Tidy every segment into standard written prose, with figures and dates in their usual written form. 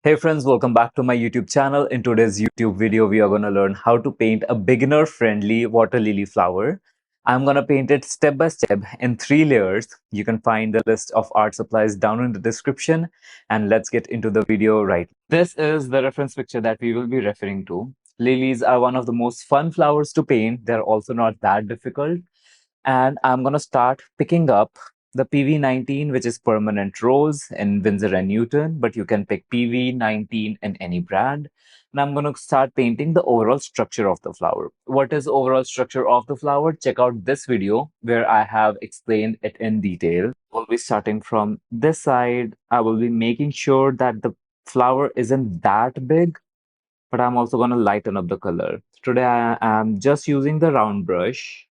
Hey friends, welcome back to my YouTube channel. In today's YouTube video, we are going to learn how to paint a beginner-friendly water lily flower. I'm going to paint it step by step in 3 layers. You can find the list of art supplies down in the description. And let's get into the video right. This is the reference picture that we will be referring to. Lilies are one of the most fun flowers to paint. They're also not that difficult. And I'm going to start picking up the PV19, which is permanent rose in Winsor and Newton, but you can pick PV19 in any brand. And I'm going to start painting the overall structure of the flower. What is overall structure of the flower? Check out this video where I have explained it in detail. We'll be starting from this side. I will be making sure that the flower isn't that big, but I'm also going to lighten up the color. Today I am just using the round brush.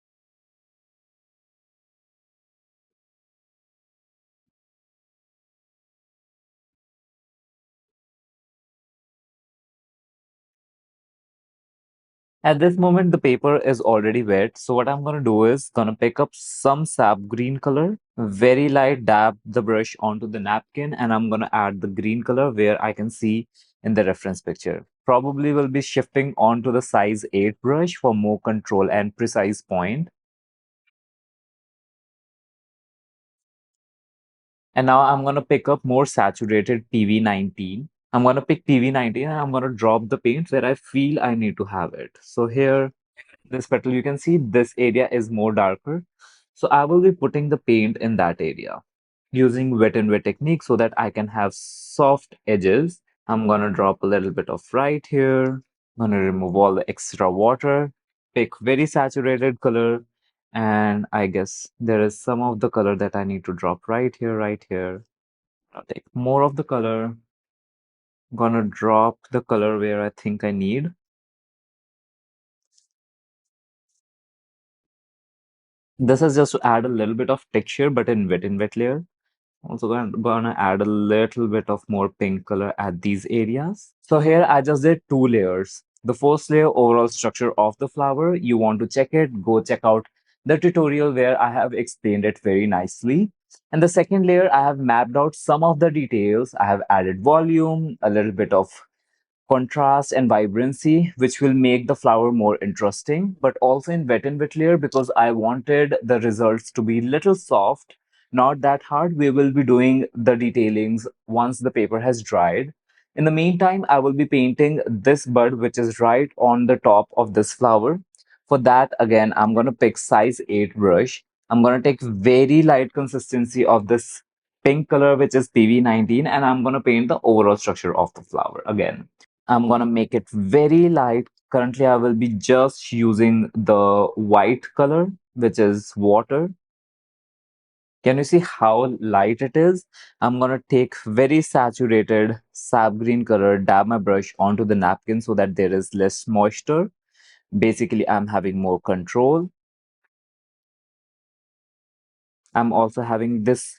At this moment, the paper is already wet. So what I'm going to do is going to pick up some sap green color, very light dab the brush onto the napkin, and I'm going to add the green color where I can see in the reference picture. Probably will be shifting onto the size 8 brush for more control and precise point. And now I'm going to pick up more saturated PV19. I'm going to pick PV19 and I'm going to drop the paint where I feel I need to have it. So here this petal, you can see this area is more darker. So I will be putting the paint in that area using wet and wet technique so that I can have soft edges. I'm gonna drop a little bit of right here. I'm gonna remove all the extra water, pick very saturated color, and I guess there is some of the color that I need to drop right here, right here. I'll take more of the color. Gonna drop the color where I think I need. This is just to add a little bit of texture, but in wet layer. Also gonna add a little bit of more pink color at these areas. So here I just did 2 layers. The first layer, overall structure of the flower. You want to check it, go check out the tutorial where I have explained it very nicely. And the second layer, I have mapped out some of the details. I have added volume, a little bit of contrast and vibrancy, which will make the flower more interesting, but also in wet and wet layer because I wanted the results to be little soft, not that hard. We will be doing the detailings once the paper has dried. In the meantime, I will be painting this bud, which is right on the top of this flower. For that, again, I'm going to pick size 8 brush. I'm going to take very light consistency of this pink color, which is PV19, and I'm going to paint the overall structure of the flower again. I'm gonna make it very light. Currently, I will be just using the white color, which is water. Can you see how light it is? I'm gonna take very saturated sap green color, dab my brush onto the napkin so that there is less moisture. Basically, I'm having more control. I'm also having this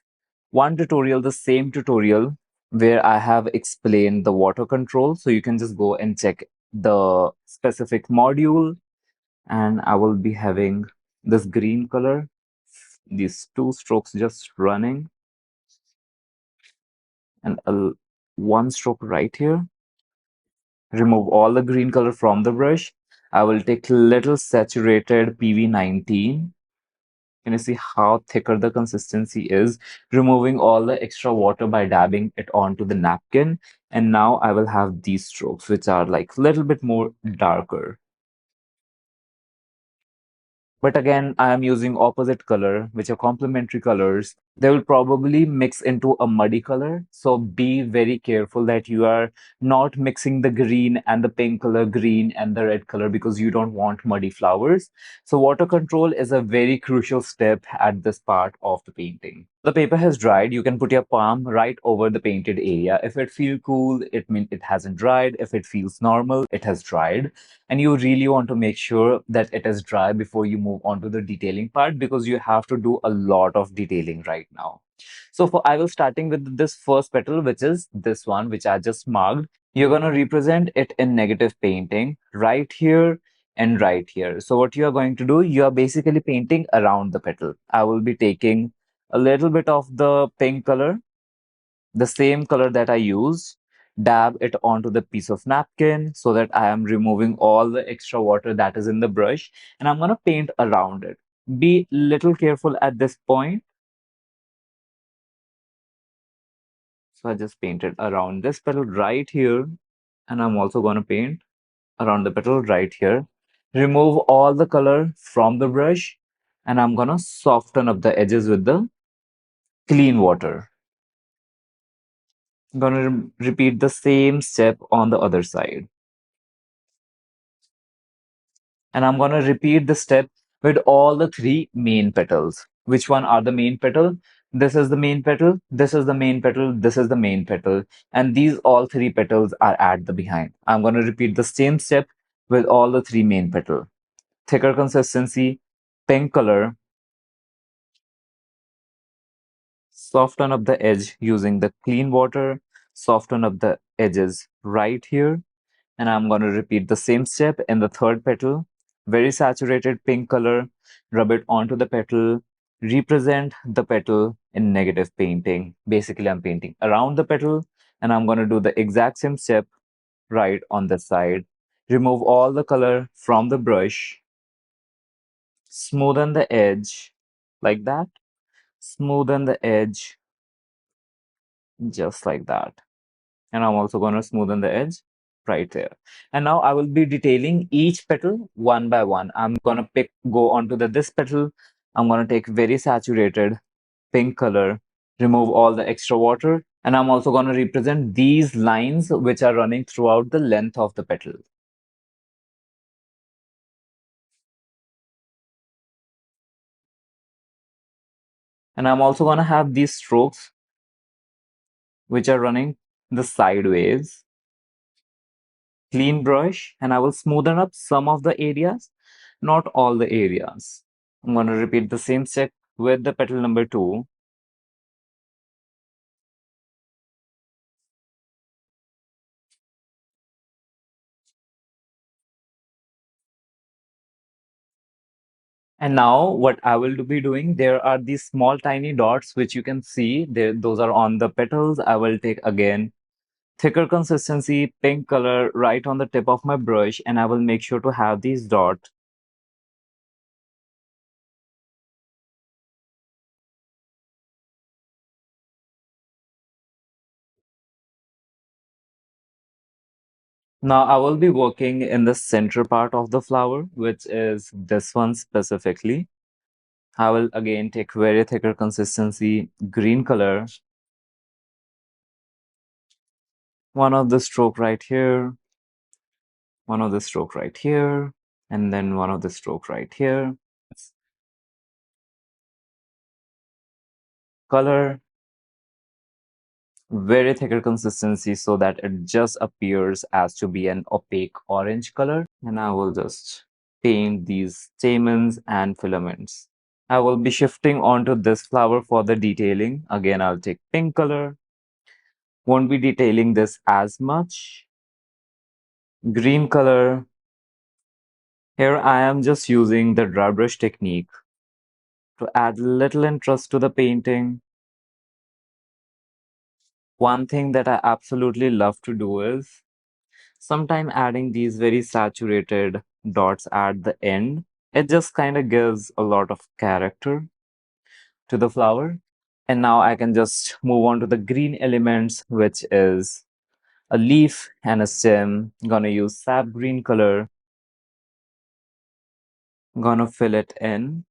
one tutorial, the same tutorial, where I have explained the water control. So you can just go and check the specific module, and I will be having this green color, these 2 strokes just running, and one stroke right here. Remove all the green color from the brush. I will take little saturated PV19. Can you see how thicker the consistency is? Removing all the extra water by dabbing it onto the napkin. And now I will have these strokes, which are like a little bit more darker. But again, I am using opposite color, which are complementary colors. They will probably mix into a muddy color. So be very careful that you are not mixing the green and the pink color, green and the red color, because you don't want muddy flowers. So water control is a very crucial step at this part of the painting. The paper has dried. You can put your palm right over the painted area. If it feels cool, it means it hasn't dried. If it feels normal, it has dried. And you really want to make sure that it is dry before you move on to the detailing part, because you have to do a lot of detailing right now. So for I will starting with this first petal, which is this one, which I just marked. You're going to represent it in negative painting right here and right here. So what you are going to do, you are basically painting around the petal. I will be taking a little bit of the pink color, the same color that I used, dab it onto the piece of napkin so that I am removing all the extra water that is in the brush, and I'm gonna paint around it. Be little careful at this point. So I just painted around this petal right here, and I'm also gonna paint around the petal right here. Remove all the color from the brush, and I'm gonna soften up the edges with the clean water. I'm gonna repeat the same step on the other side. And I'm gonna repeat the step with all the three main petals. Which one are the main petal? This is the main petal, this is the main petal, this is the main petal, and these all three petals are at the behind. I'm gonna repeat the same step with all the three main petal. Thicker consistency, pink color, soften up the edge using the clean water, soften up the edges right here, and I'm going to repeat the same step in the third petal. Very saturated pink color, rub it onto the petal, represent the petal in negative painting. Basically, I'm painting around the petal, and I'm going to do the exact same step right on this side. Remove all the color from the brush, smoothen the edge like that, smoothen the edge just like that. And I'm also going to smoothen the edge right there. And now I will be detailing each petal one by one. I'm going to go onto this petal. I'm going to take very saturated pink color, remove all the extra water, and I'm also going to represent these lines which are running throughout the length of the petal. And I'm also going to have these strokes which are running the sideways. Clean brush, and I will smoothen up some of the areas, not all the areas. I'm going to repeat the same step with the petal number 2. And now what I will be doing, there are these small tiny dots which you can see there, those are on the petals. I will take again thicker consistency, pink color right on the tip of my brush, and I will make sure to have these dots. Now I will be working in the center part of the flower, which is this one specifically. I will again take very thicker consistency, green color, one of the stroke right here, one of the stroke right here, and then one of the stroke right here. Color, very thicker consistency so that it just appears as to be an opaque orange color. And I will just paint these stamens and filaments. I will be shifting onto this flower for the detailing. Again, I'll take pink color. Won't be detailing this as much. Green color. Here I am just using the dry brush technique to add little interest to the painting. One thing that I absolutely love to do is sometime adding these very saturated dots at the end. It just kind of gives a lot of character to the flower. And now I can just move on to the green elements, which is a leaf and a stem. Gonna use sap green color. Gonna fill it in.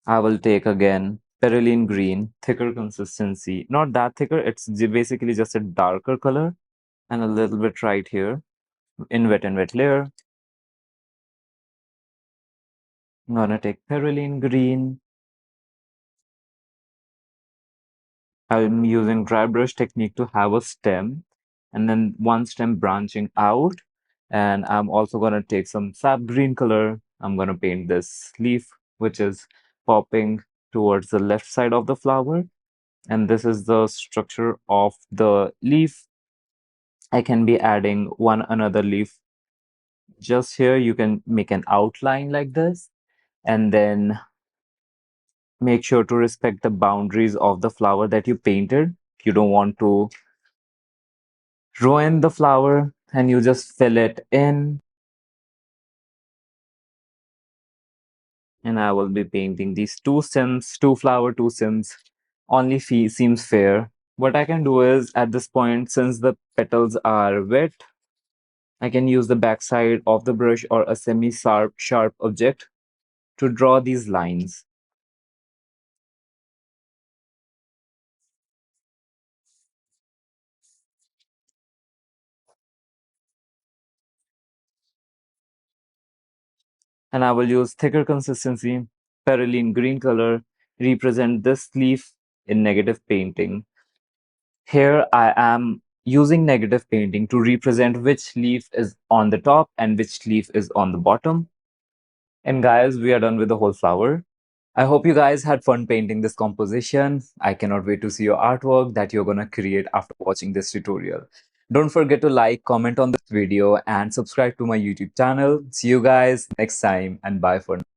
I will take again perylene green, thicker consistency. Not that thicker, it's basically just a darker color. And a little bit right here in wet and wet layer. I'm gonna take perylene green. I'm using dry brush technique to have a stem and then one stem branching out. And I'm also gonna take some sap green color. I'm gonna paint this leaf, which is popping towards the left side of the flower. And this is the structure of the leaf. I can be adding one another leaf just here. You can make an outline like this and then make sure to respect the boundaries of the flower that you painted. You don't want to ruin the flower and you just fill it in. And I will be painting these two stems, two flower, two stems. Only seems fair. What I can do is at this point, since the petals are wet, I can use the backside of the brush or a semi-sharp object to draw these lines. And I will use thicker consistency, perylene green color, represent this leaf in negative painting. Here I am using negative painting to represent which leaf is on the top and which leaf is on the bottom. And guys, we are done with the whole flower. I hope you guys had fun painting this composition. I cannot wait to see your artwork that you're gonna create after watching this tutorial. Don't forget to like, comment on this video and subscribe to my YouTube channel. See you guys next time and bye for now.